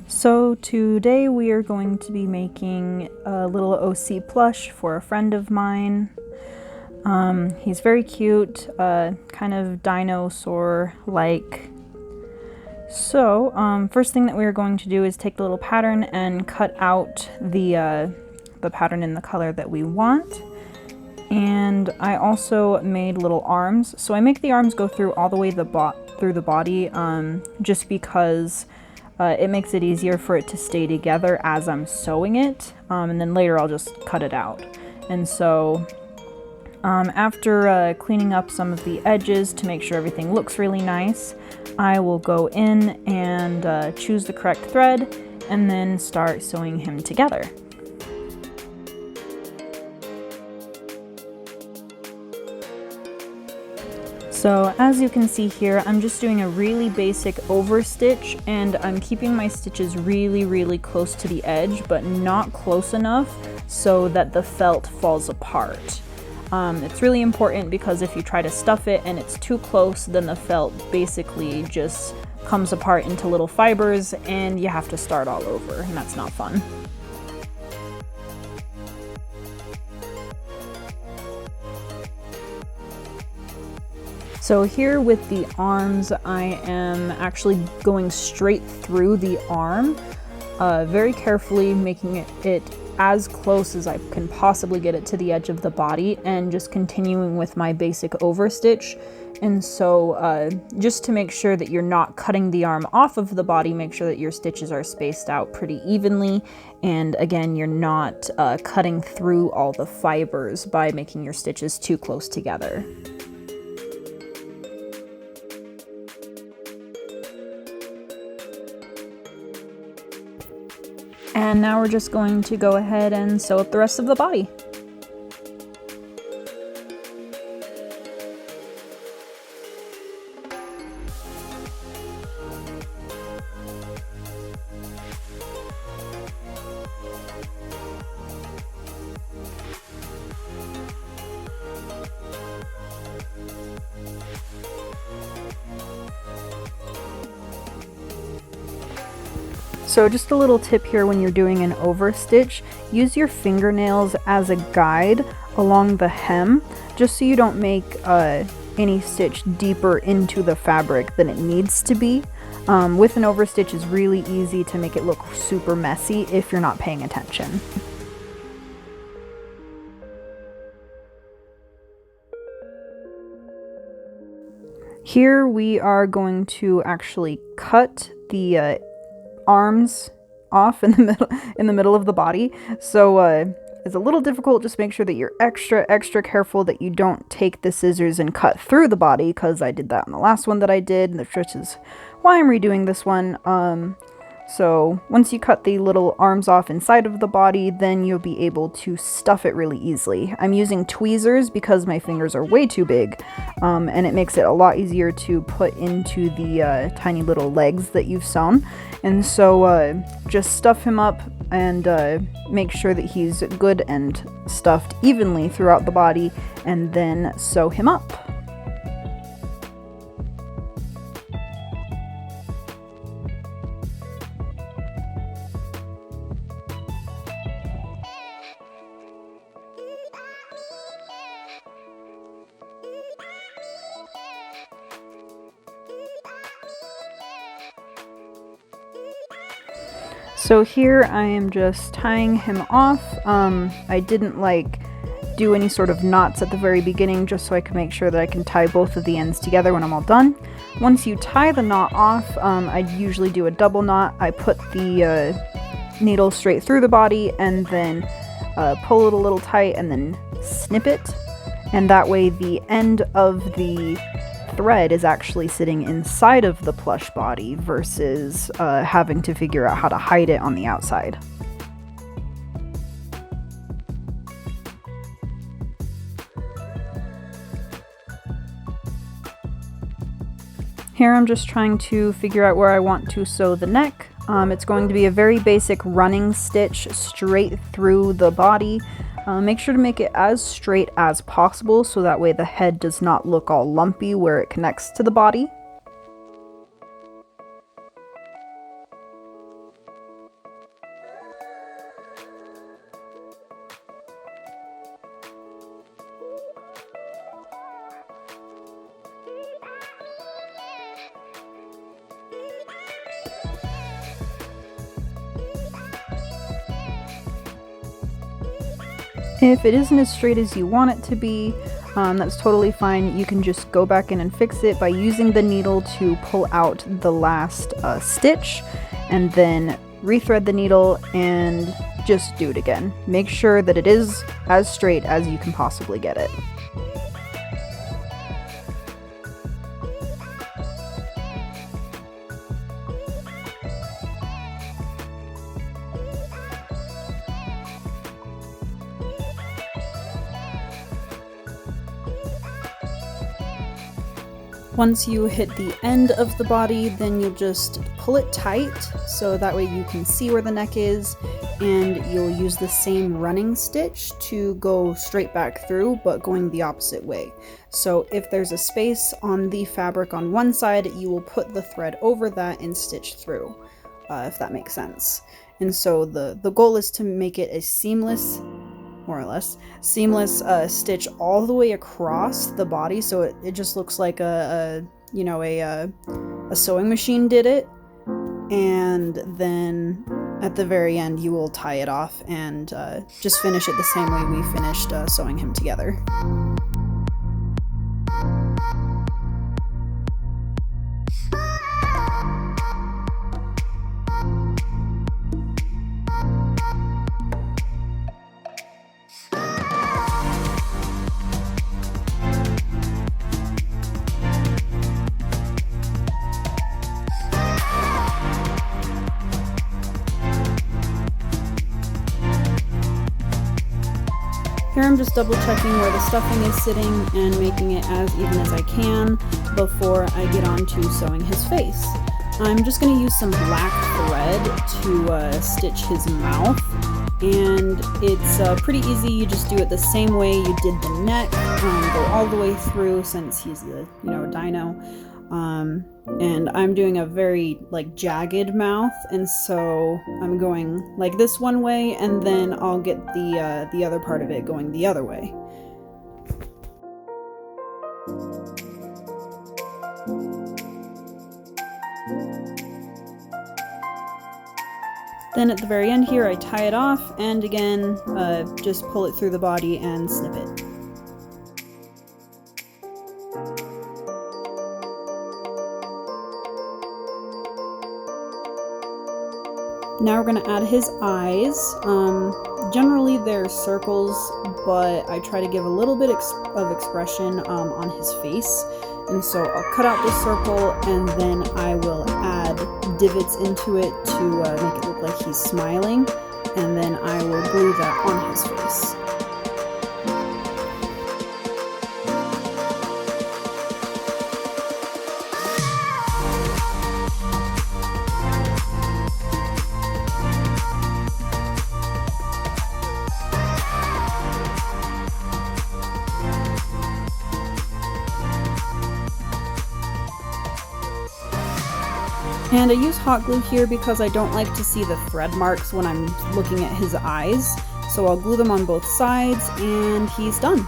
So today we are going to be making a little OC plush for a friend of mine. He's very cute, kind of dinosaur-like. So first thing that we are going to do is take the little pattern and cut out the pattern in the color that we want. And I also made little arms. So I make the arms go through all the way through the body, just because it makes it easier for it to stay together as I'm sewing it, and then later I'll just cut it out. And so after cleaning up some of the edges to make sure everything looks really nice, I will go in and choose the correct thread and then start sewing him together. So as you can see here, I'm just doing a really basic overstitch, and I'm keeping my stitches really close to the edge, but not close enough so that the felt falls apart. It's really important because if you try to stuff it and it's too close, then the felt basically just comes apart into little fibers and you have to start all over, and that's not fun. So here with the arms, I am actually going straight through the arm, very carefully making it as close as I can possibly get it to the edge of the body, and just continuing with my basic overstitch. And so just to make sure that you're not cutting the arm off of the body, make sure that your stitches are spaced out pretty evenly. And again, you're not cutting through all the fibers by making your stitches too close together. And now we're just going to go ahead and sew up the rest of the body. So just a little tip here when you're doing an overstitch, use your fingernails as a guide along the hem, just so you don't make any stitch deeper into the fabric than it needs to be. With an overstitch, it's really easy to make it look super messy if you're not paying attention. Here we are going to actually cut the arms off in the middle of the body. So it's a little difficult. Just make sure that you're extra careful that you don't take the scissors and cut through the body, because I did that in the last one that I did, which is why I'm redoing this one. So once you cut the little arms off inside of the body, then you'll be able to stuff it really easily. I'm using tweezers because my fingers are way too big, and it makes it a lot easier to put into the tiny little legs that you've sewn. And so just stuff him up and make sure that he's good and stuffed evenly throughout the body, and then sew him up. So here I am just tying him off. I didn't do any sort of knots at the very beginning, just so I can make sure that I can tie both of the ends together when I'm all done. Once you tie the knot off, I usually do a double knot. I put the needle straight through the body and then pull it a little tight and then snip it. And that way the end of the thread is actually sitting inside of the plush body versus having to figure out how to hide it on the outside. Here I'm just trying to figure out where I want to sew the neck. It's going to be a very basic running stitch straight through the body. Make sure to make it as straight as possible so that way the head does not look all lumpy where it connects to the body. If it isn't as straight as you want it to be, that's totally fine. You can just go back in and fix it by using the needle to pull out the last stitch, and then rethread the needle and just do it again. Make sure that it is as straight as you can possibly get it. Once you hit the end of the body, then you'll just pull it tight so that way you can see where the neck is, and you'll use the same running stitch to go straight back through, but going the opposite way. So if there's a space on the fabric on one side, you will put the thread over that and stitch through, if that makes sense. And so the goal is to make it a seamless, more or less, seamless stitch all the way across the body, so it just looks like a sewing machine did it. And then at the very end you will tie it off and just finish it the same way we finished sewing him together. Here I'm just double checking where the stuffing is sitting and making it as even as I can before I get on to sewing his face. I'm just going to use some black thread to stitch his mouth, and it's pretty easy. You just do it the same way you did the neck, go all the way through since he's a dino. And I'm doing a very jagged mouth, and so I'm going like this one way, and then I'll get the other part of it going the other way. Then at the very end here I tie it off, and again just pull it through the body and snip it. Now we're going to add his eyes. Generally they're circles, but I try to give a little bit of expression on his face. And so I'll cut out the circle, and then I will add divots into it to make it look like he's smiling. And then I will glue that on his face. And I use hot glue here because I don't like to see the thread marks when I'm looking at his eyes. So I'll glue them on both sides, and he's done.